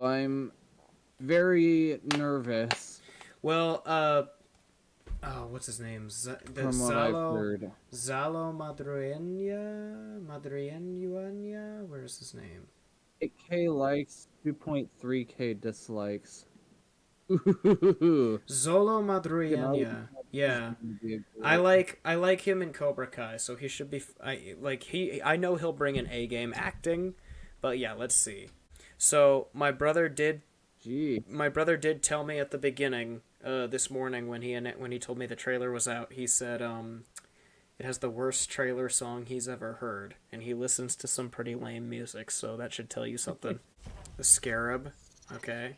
I'm very nervous Well, oh, what's his name? The from what I've Zalo heard. Madruenya? Where's his name? 8K likes, 2.3K dislikes. Ooh, Zolo you can already Madruenya. tell this is Yeah. going to be a I great. like I like him in Cobra Kai, so he should be. I know he'll bring an A game acting, but yeah, let's see. So Gee, my brother did tell me at the beginning this morning when he told me the trailer was out. He said it has the worst trailer song he's ever heard, and he listens to some pretty lame music, so that should tell you something. The Scarab, okay.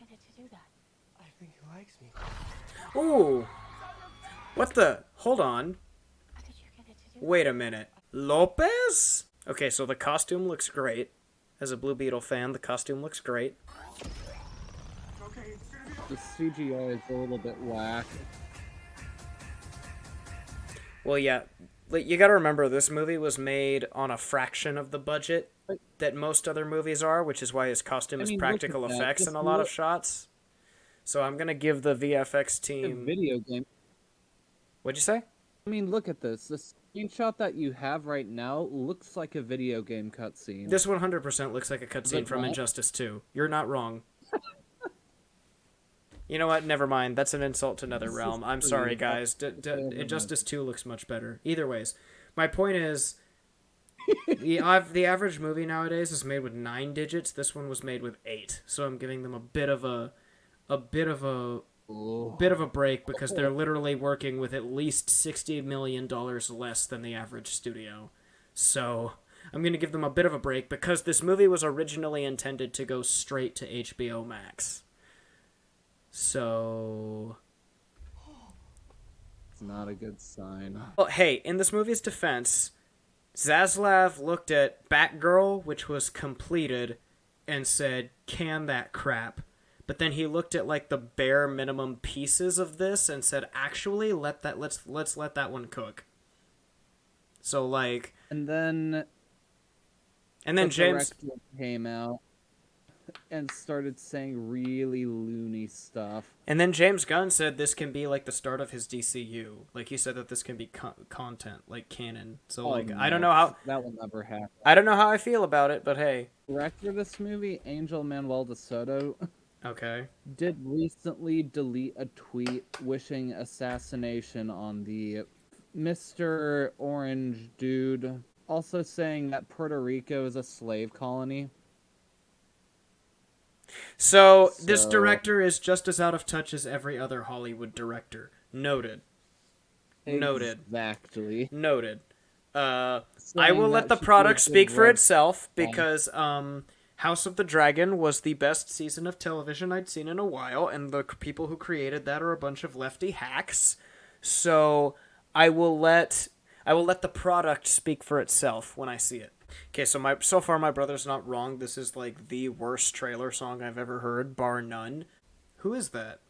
I think he likes me. Ooh, what the? Hold on. Wait a minute. Lopez? Okay, so the costume looks great. As a Blue Beetle fan, the costume looks great. the CGI is a little bit whack. Well, yeah, you gotta remember this movie was made on a fraction of the budget that most other movies are, which is why his costume I is mean, look at practical that. effects in Just a lot of look shots. So I'm gonna give the VFX at a team. video game. What'd you say? I mean, look at this. The screenshot that you have right now looks like a video game cutscene. This 100% looks like a Does cutscene it from not? Injustice 2. You're not wrong. You know what? Never mind. That's an insult to NetherRealm. I'm sorry, guys. Injustice 2 looks much better. Either ways, my point is, the average movie nowadays is made with 9 digits. This one was made with 8. So I'm giving them a bit of a bit of a break because they're literally working with at least $60 million less than the average studio. So I'm going to give them a bit of a break because this movie was originally intended to go straight to HBO Max. So, It's not a good sign. well, hey, in this movie's defense, Zaslav looked at Batgirl, which was completed, and said, "Can that crap." But then he looked at like the bare minimum pieces of this and said, "Actually, let's let that one cook." So like, And then and then the James director came out and started saying really loony stuff. Gunn said this can be like the start of his DCU. Like he said that this can be content, like canon. So like, no, I don't know how that will never happen. I feel about it, but hey, Director of this movie, Angel Manuel de Soto, okay. did recently delete a tweet wishing assassination on the Mr. Orange dude, also saying that Puerto Rico is a slave colony. So this So, director is just as out of touch as every other Hollywood director. Noted. Noted. exactly. Noted. I Saying will let that the should be a product good speak for red itself flag. because House of the Dragon was the best season of television I'd seen in a while, and the people who created that are a bunch of lefty hacks. So I will let the product speak for itself when I see it. Okay, so far my brother's not wrong. This is like the worst trailer song I've ever heard, bar none. Who is that?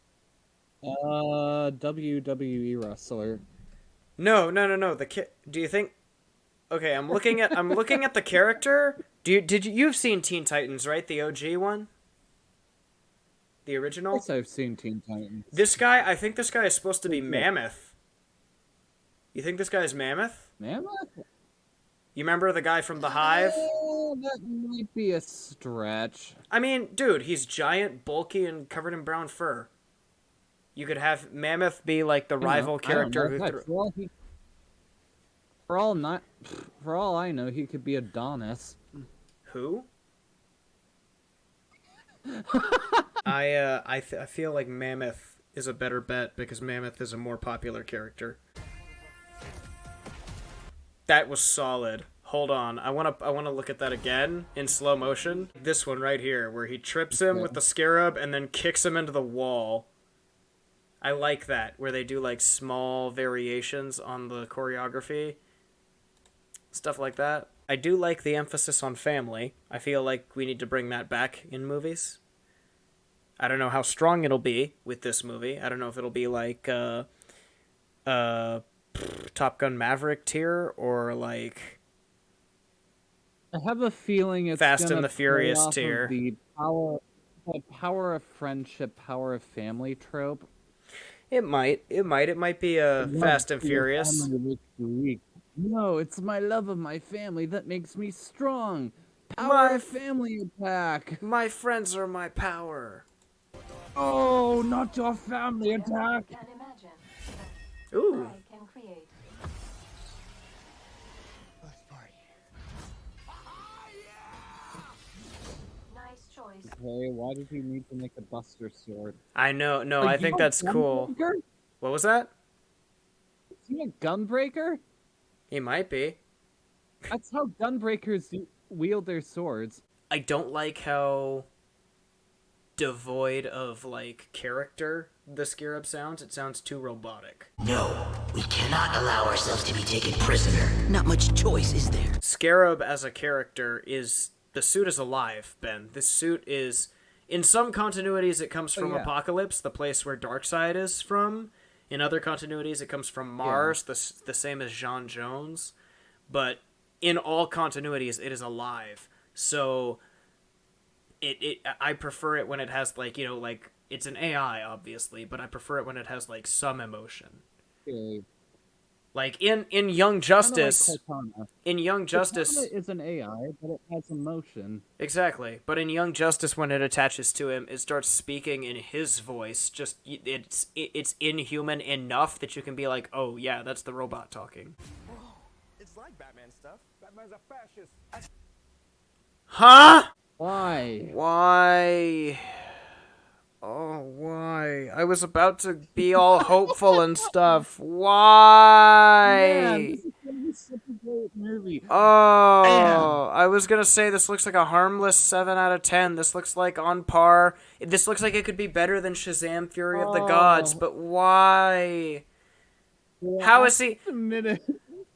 WWE wrestler. No. Do you think? Okay, I'm looking at the character. You've seen Teen Titans, right? The OG one, the original. Yes, I've seen Teen Titans. I think this guy is supposed to be Mammoth. You think this guy is Mammoth? Mammoth? You remember the guy from The Hive? That might be a stretch. I mean, dude, he's giant, bulky, and covered in brown fur. You could have Mammoth be like the rival character who Heck, for all I know, he could be Adonis. Who? I feel like Mammoth is a better bet because Mammoth is a more popular character. That was solid. Hold on, I wanna look at that again in slow motion. This one right here, where he trips him with the scarab and then kicks him into the wall. I like that, where they do like small variations on the choreography. Stuff like that. I do like the emphasis on family. I feel like we need to bring that back in movies. I don't know how strong it'll be with this movie. I don't know if it'll be like Top Gun Maverick tier or like I have a feeling it's Fast gonna and the play Furious off tier. of the power. a power of friendship, power of family trope. It might. It might be a Love Fast and for your Furious. family makes you weak. No, it's my love of my family that makes me strong. Power My of family attack. my friends are my power. Oh, not your family attack. Can imagine. Ooh. I can create. Let's party. Nice choice. Okay, why did you need to make a Buster Sword? I know. No, Are I you think a that's cool. gunbreaker? What was that? Is he a gunbreaker? He might be. That's how gunbreakers wield their swords. I don't like how devoid of like character the Scarab sounds. It sounds too robotic. No, we cannot allow ourselves to be taken prisoner. Not much choice, is there? Scarab as a character is the suit is alive, Ben. This suit is in some continuities it comes from yeah. Apocalypse, the place where Darkseid is from. In other continuities it comes from Mars, the same as Jean Jones. But in all continuities it is alive. So I prefer it when it has like, you know, like it's an AI obviously, but I prefer it when it has like some emotion. Okay. Like in Young Justice, Kinda like Cortana. in Young Justice Cortana is an AI, but it has emotion. exactly. But in Young Justice, when it attaches to him, it starts speaking in his voice. Just it's inhuman enough that you can be like, oh yeah, that's the robot talking. It's like Batman stuff. Batman's a fascist. Huh? Why? Why? Oh, why? I was about to be all hopeful and stuff. Why? Man, this is gonna be such a great movie. Oh, I was gonna say this looks like a harmless 7 out of 10. This looks like on par. This looks like it could be better than Shazam: Fury of the Gods, but why? How is he? A minute.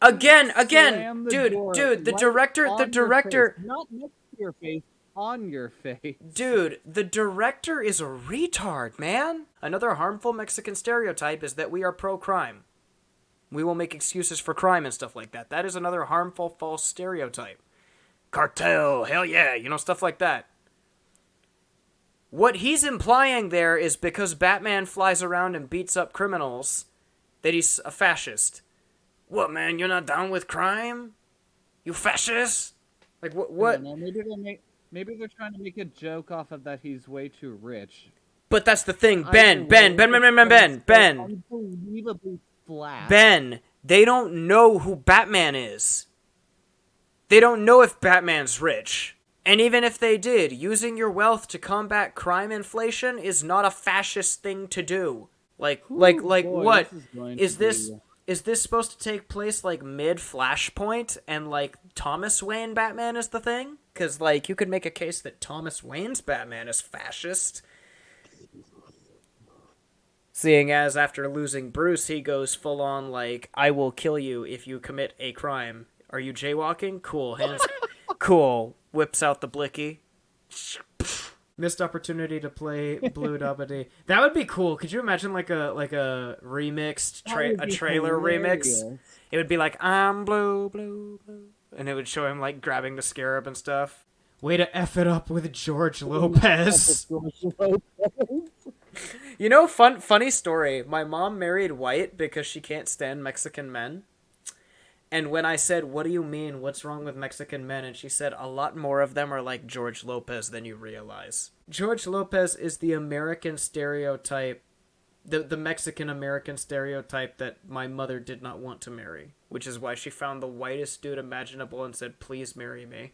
Again, Slam the dude, door the right director, on your face. Not next to your face, on your face. dude, the director is a retard, man. Another harmful Mexican stereotype is that we are pro-crime. We will make excuses for crime and stuff like that. That is another harmful false stereotype. Cartel, hell yeah, you know, stuff like that. What he's implying there is because Batman flies around and beats up criminals, that he's a fascist. What, man, you're not down with crime? You fascist? Like, what? No, maybe they're trying to make a joke off of that he's way too rich. But that's the thing, Ben. Unbelievably flat. Ben, they don't know who Batman is. They don't know if Batman's rich. And even if they did, using your wealth to combat crime inflation is not a fascist thing to do. Like boy, what? Is Is this supposed to take place like mid Flashpoint and like Thomas Wayne Batman is the thing? Cuz like you could make a case that Thomas Wayne's Batman is fascist. Seeing as after losing Bruce, he goes full on like, I will kill you if you commit a crime. Are you jaywalking? Cool. Hands. Cool. Whips out the blicky. Missed opportunity to play Blue Dabadi. That would be cool. Could you imagine like a remixed trailer remix? It would be like I'm blue, blue, blue, and it would show him like grabbing the scarab and stuff. Way to F it up with George Lopez. You know, funny story. My mom married Wyatt because she can't stand Mexican men. And when I said, what do you mean? What's wrong with Mexican men? And she said, a lot more of them are like George Lopez than you realize. George Lopez is the American stereotype, the Mexican-American stereotype that my mother did not want to marry. Which is why she found the whitest dude imaginable and said, please marry me.